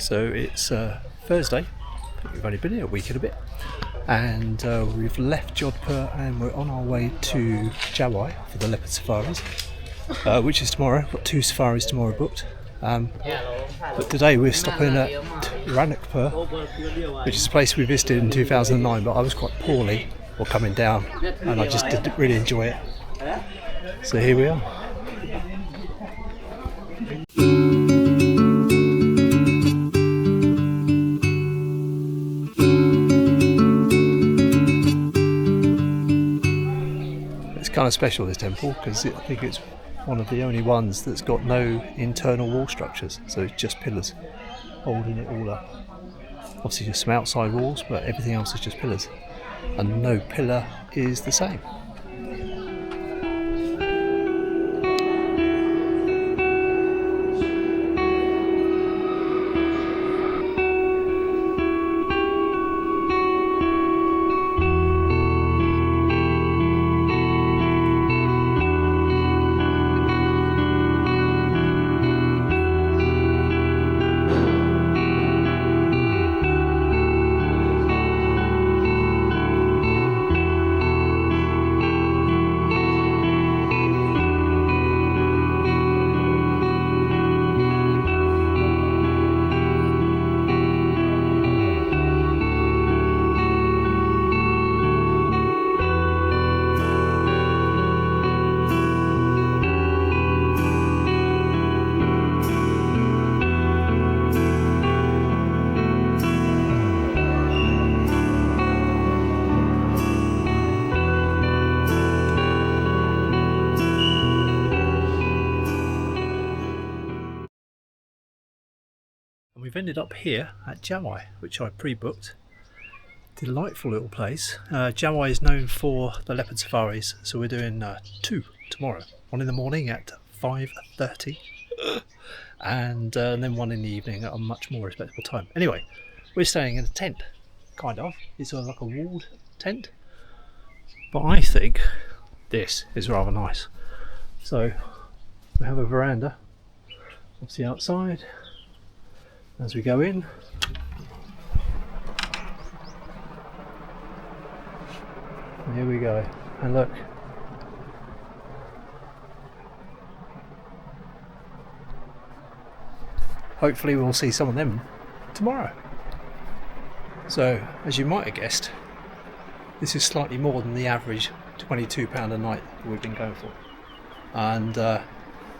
So it's Thursday. We've only been here a week and a bit, and we've left Jodhpur and we're on our way to Jawai for the leopard safaris, which is tomorrow. Got 2 safaris tomorrow booked, but today we're stopping at Ranakpur, which is a place we visited in 2009, but I was quite poorly or coming down and I just didn't really enjoy it, so here we are. Kind of special, this temple, because I think it's one of the only ones that's got no internal wall structures, so it's just pillars holding it all up. Obviously just some outside walls, but everything else is just pillars, and no pillar is the same. We've ended up here at Jawai, which I pre-booked. Delightful little place. Jawai is known for the leopard safaris, so we're doing 2 tomorrow. One in the morning at 5:30 and then one in the evening at a much more respectable time. Anyway, we're staying in a tent, kind of. It's like a walled tent, but I think this is rather nice. So we have a veranda, obviously outside. As we go in, here we go, and look, hopefully we'll see some of them tomorrow. So, as you might have guessed, this is slightly more than the average £22 a night that we've been going for, and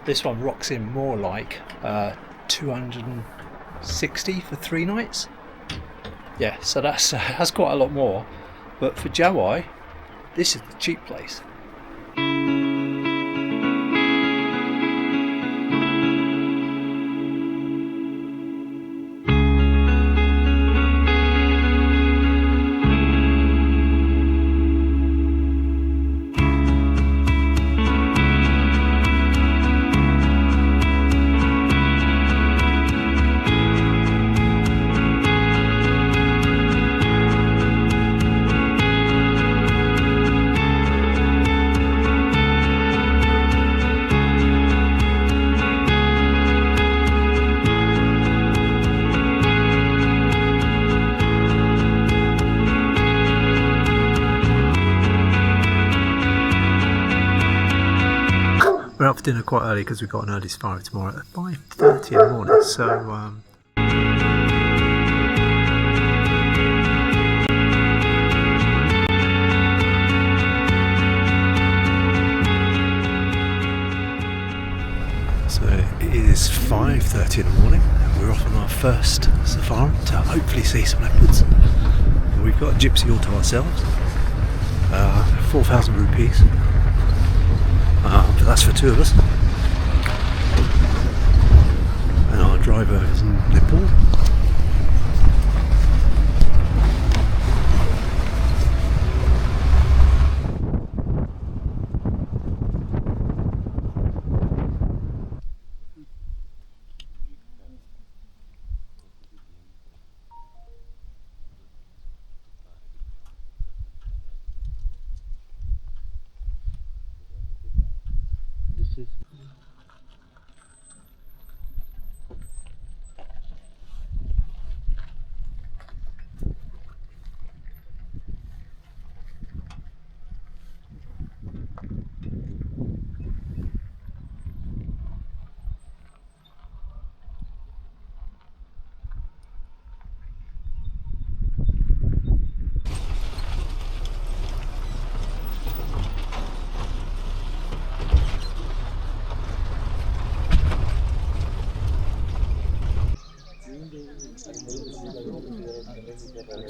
this one rocks in more like 260 for 3 nights. Yeah, so that's quite a lot more, but for Jawai this is the cheap place. We're up for dinner quite early because we've got an early safari tomorrow at 5:30 in the morning, so it is 5:30 in the morning and we're off on our first safari to hopefully see some leopards. And we've got a gypsy all to ourselves, 4,000 rupees. But that's for 2 of us, and our driver is in Leopard.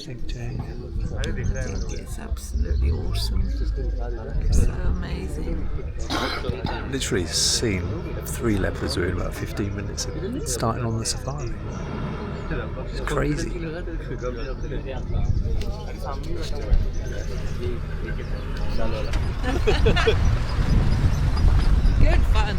think, Jane? I think it's absolutely awesome. So amazing. Literally seen 3 leopards within about 15 minutes of starting on the safari. It's crazy. Good fun.